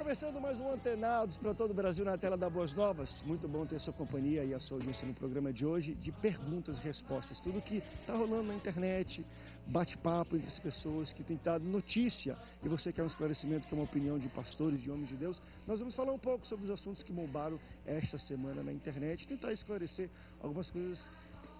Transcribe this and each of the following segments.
começando mais um Antenados para todo o Brasil na tela da Boas Novas. Muito bom ter sua companhia e a sua audiência no programa de hoje de perguntas e respostas. Tudo que está rolando na internet, bate-papo entre as pessoas que têm dado notícia e você quer um esclarecimento, que é uma opinião de pastores, de homens de Deus. Nós vamos falar um pouco sobre os assuntos que bombaram esta semana na internet, tentar esclarecer algumas coisas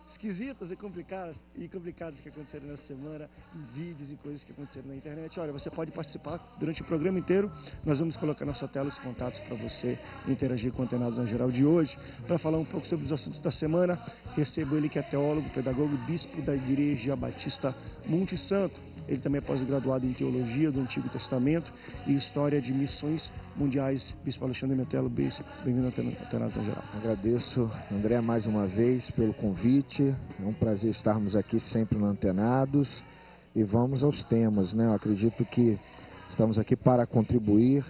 esquisitas e complicadas que aconteceram nessa semana, em vídeos e coisas que aconteceram na internet. Olha, você pode participar durante o programa inteiro. Nós vamos colocar na sua tela os contatos para você interagir com o Antenados na Geral de hoje, para falar um pouco sobre os assuntos da semana. Recebo ele, que é teólogo, pedagogo, bispo da Igreja Batista Monte Santo. Ele também é pós-graduado em Teologia do Antigo Testamento e História de Missões Mundiais. Bispo Alexandre Metelo, bem-vindo ao Antenados na Geral. Agradeço, André, mais uma vez pelo convite. É um prazer estarmos aqui sempre no Antenados. E vamos aos temas, né? Eu acredito que estamos aqui para contribuir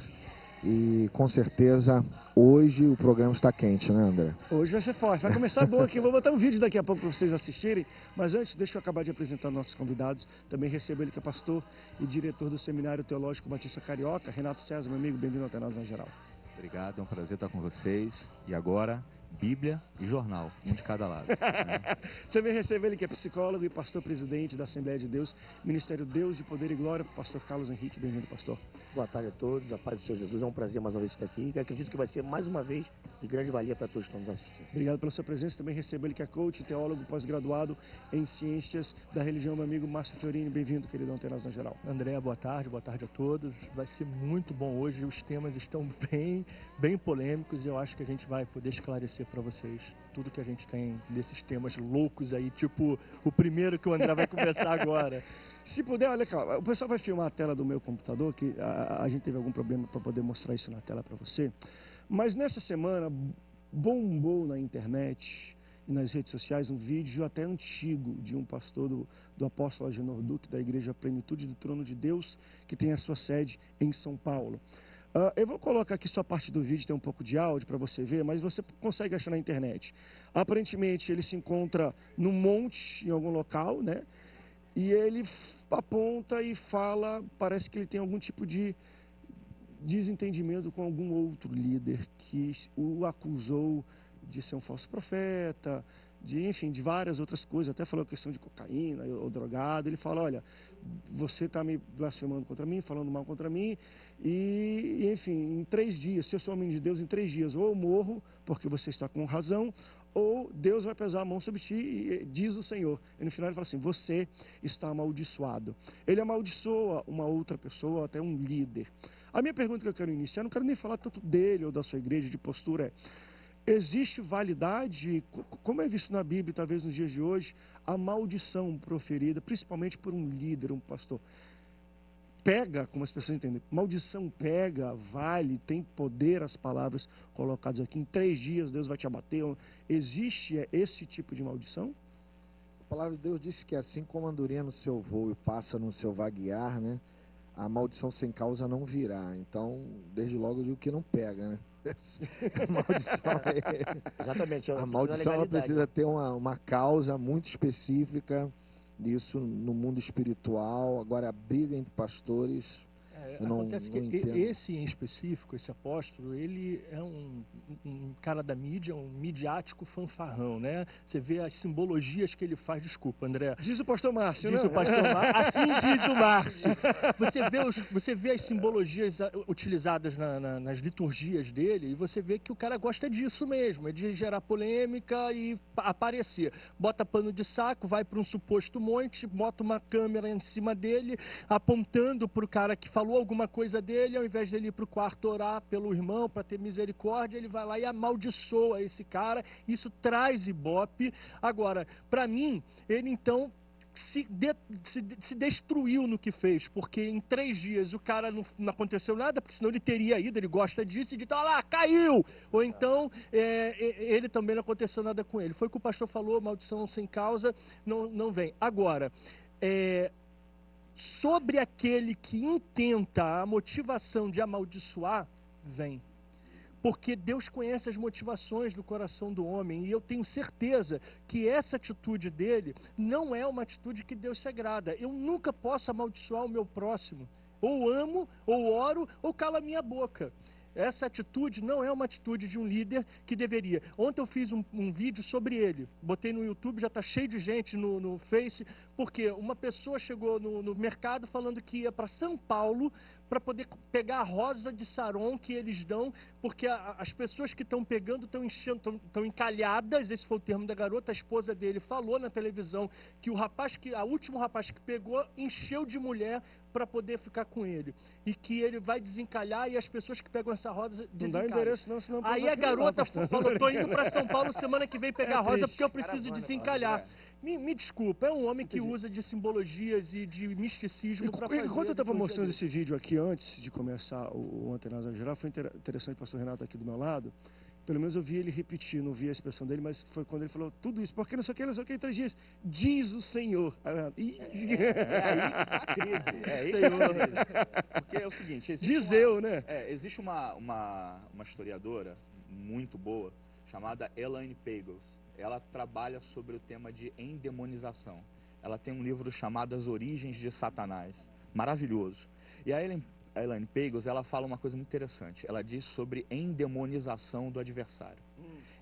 e, com certeza, hoje o programa está quente, né, André? Hoje vai ser forte, vai começar bom aqui. Vou botar um vídeo daqui a pouco para vocês assistirem, mas antes, deixa eu acabar de apresentar nossos convidados. Também recebo ele, que é pastor e diretor do Seminário Teológico Batista Carioca, Renato César, meu amigo, bem-vindo ao Antenados na Geral. Obrigado, é um prazer estar com vocês. E agora, Bíblia e jornal, um de cada lado. Né? Também recebo ele, que é psicólogo e pastor-presidente da Assembleia de Deus, Ministério Deus de Poder e Glória, pastor Carlos Henrique. Bem-vindo, pastor. Boa tarde a todos, a paz do Senhor Jesus. É um prazer mais uma vez estar aqui e acredito que vai ser mais uma vez de grande valia para todos que estão nos assistindo. Obrigado pela sua presença. Também recebo ele, que é coach, teólogo, pós-graduado em Ciências da Religião, meu amigo Márcio Fiorini. Bem-vindo, querido Antenados na Geral. André, boa tarde a todos. Vai ser muito bom hoje, os temas estão bem polêmicos e eu acho que a gente vai poder esclarecer para vocês tudo que a gente tem desses temas loucos aí, tipo o primeiro que o André vai conversar agora. Se puder, olha cá, o pessoal vai filmar a tela do meu computador, que a gente teve algum problema para poder mostrar isso na tela para você, mas nessa semana bombou na internet e nas redes sociais um vídeo até antigo de um pastor do apóstolo Agenor Duque, da Igreja Plenitude do Trono de Deus, que tem a sua sede em São Paulo. Eu vou colocar aqui só a parte do vídeo, tem um pouco de áudio para você ver, mas você consegue achar na internet. Aparentemente ele se encontra num monte, em algum local, né? E ele aponta e fala, parece que ele tem algum tipo de desentendimento com algum outro líder que o acusou de ser um falso profeta, enfim, de várias outras coisas, até falou a questão de cocaína ou drogado. Ele fala, olha, você está me blasfemando contra mim, falando mal contra mim, e enfim, em 3 dias, se eu sou homem de Deus, em 3 dias, ou eu morro, porque você está com razão, ou Deus vai pesar a mão sobre ti, diz o Senhor. E no final ele fala assim, você está amaldiçoado. Ele amaldiçoa uma outra pessoa, até um líder. A minha pergunta que eu quero iniciar, não quero nem falar tanto dele ou da sua igreja, de postura, existe validade, como é visto na Bíblia, talvez nos dias de hoje, a maldição proferida, principalmente por um líder, um pastor? Pega, como as pessoas entendem, maldição pega, vale, tem poder as palavras colocadas aqui. Em 3 dias Deus vai te abater. Existe esse tipo de maldição? A palavra de Deus diz que assim como a andorinha no seu voo e passa no seu vaguear, né? A maldição sem causa não virá. Então, desde logo eu digo que não pega, né? Exatamente. A maldição ela precisa ter uma causa muito específica, isso no mundo espiritual. Agora, a briga entre pastores, acontece que esse em específico, esse apóstolo, ele é um cara da mídia, um midiático fanfarrão, né? Você vê as simbologias que ele faz, desculpa, André. Diz o pastor Márcio, diz né? O pastor Márcio, assim diz o Márcio. Você vê as simbologias utilizadas nas liturgias dele e você vê que o cara gosta disso mesmo, é de gerar polêmica e aparecer. Bota pano de saco, vai para um suposto monte, bota uma câmera em cima dele, apontando para o cara que falou alguma coisa dele, ao invés dele ir para o quarto orar pelo irmão, para ter misericórdia, ele vai lá e amaldiçoa esse cara. Isso traz ibope. Agora, para mim, ele então se destruiu no que fez, porque em 3 dias o cara não aconteceu nada, porque senão ele teria ido, ele gosta disso, e de tá lá, caiu! Ou então, ele também não aconteceu nada com ele. Foi o que o pastor falou, maldição sem causa não vem. Agora, sobre aquele que intenta a motivação de amaldiçoar, vem. Porque Deus conhece as motivações do coração do homem, e eu tenho certeza que essa atitude dele não é uma atitude que Deus se agrada. Eu nunca posso amaldiçoar o meu próximo. Ou amo, ou oro, ou calo a minha boca. Essa atitude não é uma atitude de um líder que deveria. Ontem eu fiz um vídeo sobre ele, botei no YouTube, já está cheio de gente no Face, porque uma pessoa chegou no mercado falando que ia para São Paulo para poder pegar a rosa de Saron que eles dão, porque as pessoas que estão pegando estão encalhadas, esse foi o termo da garota, a esposa dele falou na televisão que o último rapaz que pegou encheu de mulher para poder ficar com ele. E que ele vai desencalhar e as pessoas que pegam essa rosa desencalham. Não dá endereço não, senão... Aí a garota falou, tô indo para São Paulo semana que vem pegar a rosa porque eu preciso desencalhar. Me desculpa, é um homem que usa de simbologias e de misticismo para fazer... Enquanto eu estava mostrando esse vídeo aqui antes de começar o Antenados Geral, foi interessante o pastor Renato aqui do meu lado. Pelo menos eu vi ele repetir, não vi a expressão dele, mas foi quando ele falou tudo isso, porque não sei o que, 3 dias, diz o Senhor. Aí porque é o seguinte... Existe uma historiadora muito boa, chamada Elaine Pagels. Ela trabalha sobre o tema de endemonização. Ela tem um livro chamado As Origens de Satanás. Maravilhoso. E a Elaine Pagels, ela fala uma coisa muito interessante. Ela diz sobre endemonização do adversário.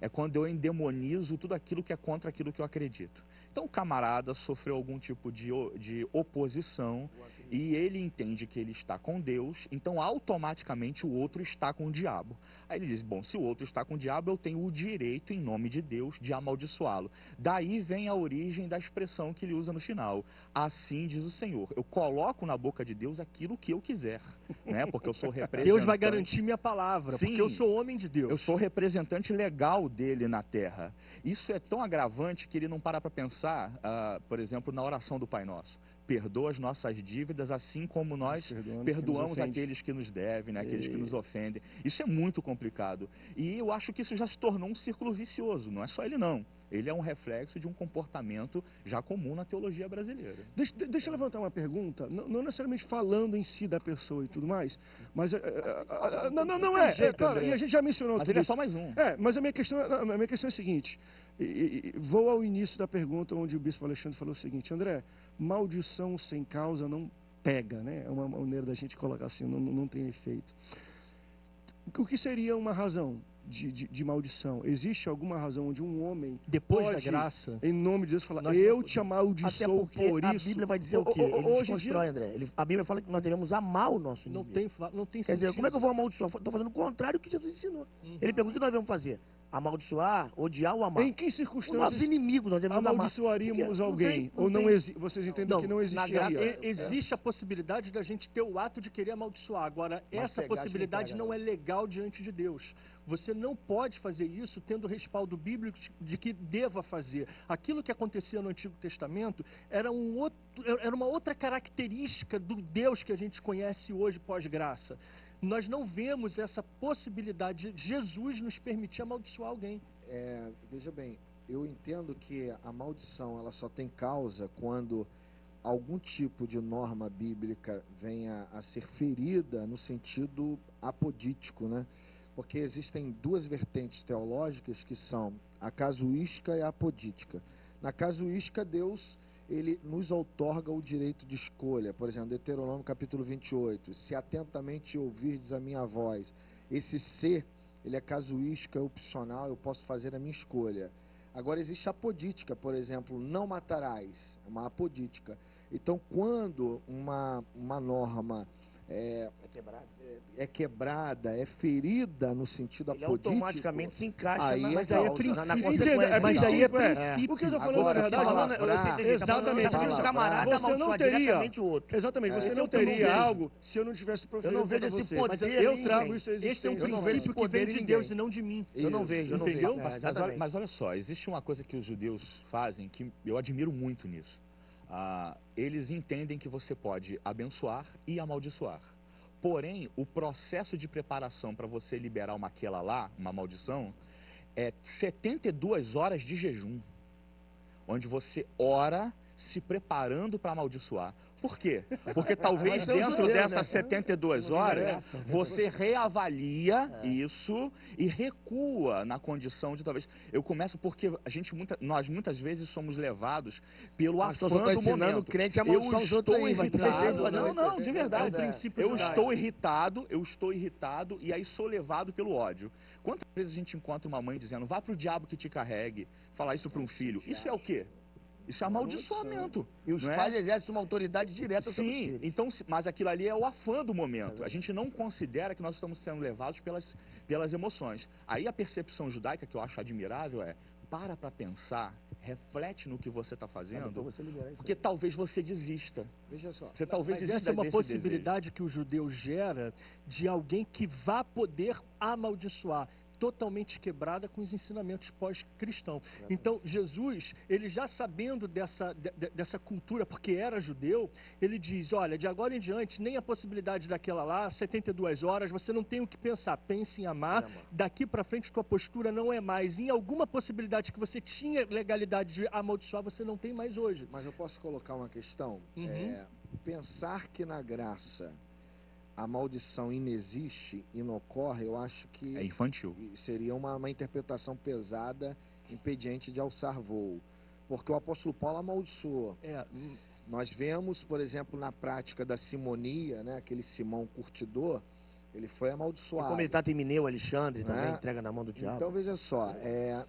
É quando eu endemonizo tudo aquilo que é contra aquilo que eu acredito. Então o camarada sofreu algum tipo de oposição e ele entende que ele está com Deus, então automaticamente o outro está com o diabo. Aí ele diz, bom, se o outro está com o diabo, eu tenho o direito, em nome de Deus, de amaldiçoá-lo. Daí vem a origem da expressão que ele usa no final. Assim diz o Senhor, eu coloco na boca de Deus aquilo que eu quiser, né? Porque eu sou representante. Deus vai garantir minha palavra, Sim, porque eu sou homem de Deus. Eu sou representante legal dele na terra. Isso é tão agravante que ele não para pensar, por exemplo, na oração do Pai Nosso. Perdoa as nossas dívidas, assim como nós perdoamos aqueles que nos devem, né? Aqueles que nos ofendem. Isso é muito complicado. E eu acho que isso já se tornou um círculo vicioso. Não é só ele, não. Ele é um reflexo de um comportamento já comum na teologia brasileira. Deixa eu levantar uma pergunta, não necessariamente falando em si da pessoa e tudo mais, mas... claro, e a gente já mencionou mas tudo ele isso. É só mais um. Mas a minha questão é a seguinte, vou ao início da pergunta onde o bispo Alexandre falou o seguinte, André, maldição sem causa não pega, né? É uma maneira da gente colocar assim, não tem efeito. O que seria uma razão de maldição? Existe alguma razão onde um homem depois pode, da graça, em nome de Deus, falar, eu te amaldiçoo por isso? A Bíblia vai dizer o quê? Ele hoje constrói, André. A Bíblia fala que nós devemos amar o nosso inimigo. Não tem Quer dizer, sentido. como é que eu vou amaldiçoar? Estou fazendo o contrário do que Jesus ensinou. Ele pergunta o que nós devemos fazer. Amaldiçoar, odiar ou amar? Em que Os nossos circunstâncias inimigos nós devemos amaldiçoaríamos alguém? Ou não vocês entendem que não existiria? Existe a possibilidade da gente ter o ato de querer amaldiçoar. Agora, essa possibilidade não é legal diante de Deus. Você não pode fazer isso tendo respaldo bíblico de que deva fazer. Aquilo que acontecia no Antigo Testamento era uma outra característica do Deus que a gente conhece hoje pós-graça. Nós não vemos essa possibilidade de Jesus nos permitir amaldiçoar alguém. Veja bem, eu entendo que a maldição ela só tem causa quando algum tipo de norma bíblica venha a ser ferida no sentido apodítico, né? Porque existem duas vertentes teológicas que são a casuística e a apodítica. Na casuística, Deus ele nos outorga o direito de escolha. Por exemplo, Deuteronômio capítulo 28, se atentamente ouvirdes a minha voz, esse ser, ele é casuística, é opcional, eu posso fazer a minha escolha. Agora existe a apodítica, por exemplo, não matarás, é uma apodítica. Então, quando uma norma é quebrada, é ferida no sentido apodítico, automaticamente se encaixa aí na consequência. Mas aí é princípio. O que eu estou falando, na verdade, exatamente. Você não teria, exatamente, você não teria algo se eu não tivesse proferido para você. Mas eu trago isso a Esse é existência. um princípio que vem de Deus e não de mim. Eu não vejo, entendeu? Mas olha só, existe uma coisa que os judeus fazem que eu admiro muito nisso. Eles entendem que você pode abençoar e amaldiçoar. Porém, o processo de preparação para você liberar uma maldição, é 72 horas de jejum, onde você ora, se preparando para amaldiçoar. Por quê? Porque talvez dentro dessas 72 horas você reavalia isso e recua na condição de talvez... Eu começo porque nós muitas vezes somos levados pelo afã do momento. Crente eu estou irritado. Não, de verdade. Eu estou irritado e aí sou levado pelo ódio. Quantas vezes a gente encontra uma mãe dizendo, vá para o diabo que te carregue, falar isso para um filho? Isso é o quê? Isso é amaldiçoamento. E os pais exercem uma autoridade direta sobre os filhos. Então, mas aquilo ali é o afã do momento. A gente não considera que nós estamos sendo levados pelas emoções. Aí a percepção judaica, que eu acho admirável, para pensar, reflete no que você está fazendo, porque talvez você desista. Veja só. Você talvez desista essa é uma possibilidade desejo. Que o judeu gera de alguém que vá poder amaldiçoar, totalmente quebrada com os ensinamentos pós-cristãos. Então, Jesus, ele já sabendo dessa cultura, porque era judeu, ele diz, olha, de agora em diante, nem a possibilidade daquela lá, 72 horas, você não tem o que pensar, pense em amar, daqui para frente tua postura não é mais. Em alguma possibilidade que você tinha legalidade de amaldiçoar, você não tem mais hoje. Mas eu posso colocar uma questão? Pensar que na graça a maldição inexiste e não ocorre, eu acho que... É infantil. Seria uma interpretação pesada, impediente de alçar voo. Porque o apóstolo Paulo amaldiçoou. Nós vemos, por exemplo, na prática da simonia, né, aquele Simão curtidor, ele foi amaldiçoado. E como ele está em Mineu, Alexandre, também entrega na mão do diabo. Então, veja só,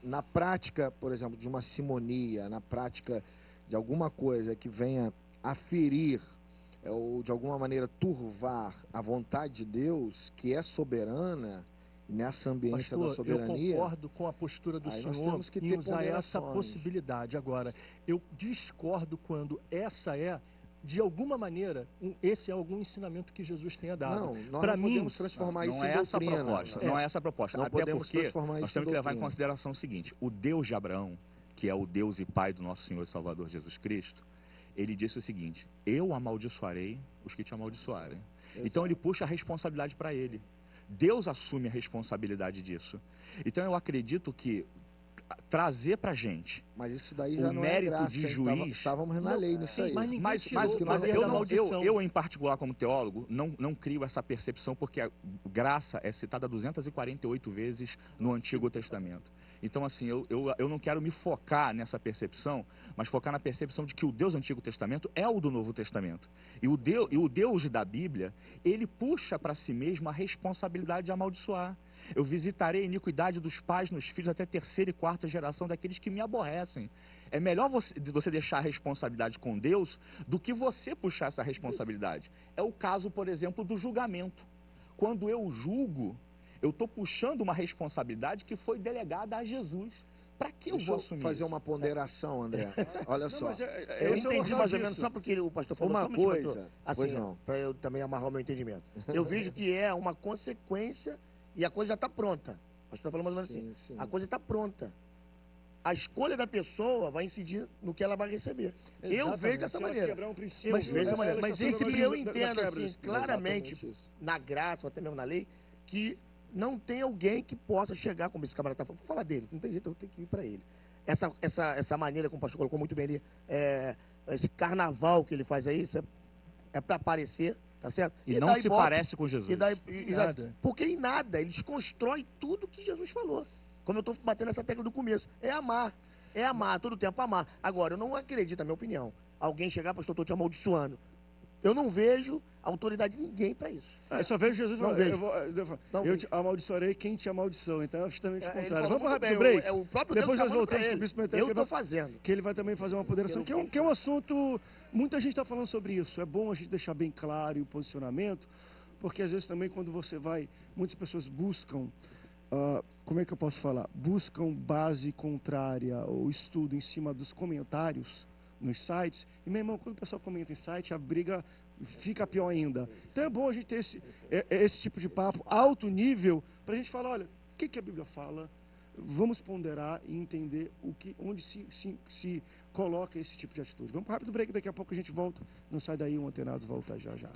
na prática, por exemplo, de uma simonia, na prática de alguma coisa que venha a ferir ou de alguma maneira turvar a vontade de Deus, que é soberana, nessa ambiência da soberania... Eu concordo com a postura do senhor em usar essa possibilidade. Agora, eu discordo quando essa de alguma maneira, esse é algum ensinamento que Jesus tenha dado. Não, nós não podemos transformar isso em doutrina. Não é essa a proposta. Até porque nós temos que levar em consideração o seguinte, o Deus de Abraão, que é o Deus e Pai do nosso Senhor e Salvador Jesus Cristo, ele disse o seguinte, eu amaldiçoarei os que te amaldiçoarem. Exato. Então ele puxa a responsabilidade para ele. Deus assume a responsabilidade disso. Então eu acredito que trazer para a gente mas isso daí já o não mérito é graça, de juiz... Estávamos na lei nisso aí. Mas eu, em particular, como teólogo, não crio essa percepção, porque a graça é citada 248 vezes no Antigo Testamento. Então, assim, eu não quero me focar nessa percepção, mas focar na percepção de que o Deus do Antigo Testamento é o do Novo Testamento. E o Deus da Bíblia, ele puxa para si mesmo a responsabilidade de amaldiçoar. Eu visitarei a iniquidade dos pais nos filhos até terceira e quarta geração daqueles que me aborrecem. É melhor você deixar a responsabilidade com Deus do que você puxar essa responsabilidade. É o caso, por exemplo, do julgamento. Quando eu julgo, eu estou puxando uma responsabilidade que foi delegada a Jesus. Para que eu vou assumir fazer uma ponderação, André? Olha só. Eu entendi mais ou menos, só porque o pastor falou uma coisa, assim, para eu também amarrar o meu entendimento. Eu vejo que é uma consequência e a coisa já está pronta. O pastor falou mais ou menos assim. A coisa está pronta. A escolha da pessoa vai incidir no que ela vai receber. Exatamente. Eu vejo dessa maneira. Mas vejo dessa maneira. Mas esse que eu entendo assim, claramente, na graça, ou até mesmo na lei, que não tem alguém que possa chegar, como esse camarada está falando, vou falar dele, não tem jeito, eu tenho que ir para ele. Essa maneira, como o pastor colocou muito bem ali, esse carnaval que ele faz aí, isso é para aparecer, tá certo? E não se parece com Jesus. Porque em nada, ele desconstrói tudo que Jesus falou. Como eu estou batendo essa tecla do começo, é amar, todo tempo amar. Agora, eu não acredito, na minha opinião, alguém chegar, pastor, estou te amaldiçoando. Eu não vejo autoridade de ninguém para isso. Eu só vejo Jesus falando, eu te amaldiçoarei quem te amaldiçoou. Então é justamente o contrário. Vamos rápido pro break. O próprio depois Deus nós voltamos para o Bispo Metel. Eu estou fazendo. Que ele vai também fazer uma ponderação, que é um assunto... Muita gente está falando sobre isso. É bom a gente deixar bem claro o posicionamento, porque às vezes também quando você vai... Muitas pessoas buscam... como é que eu posso falar? Buscam base contrária ou estudo em cima dos comentários nos sites. E, meu irmão, quando o pessoal comenta em site, a briga fica pior ainda. Então é bom a gente ter esse tipo de papo alto nível para a gente falar, olha, o que a Bíblia fala? Vamos ponderar e entender onde se coloca esse tipo de atitude. Vamos para um rápido break, daqui a pouco a gente volta. Não sai daí, o Antenados volta já já.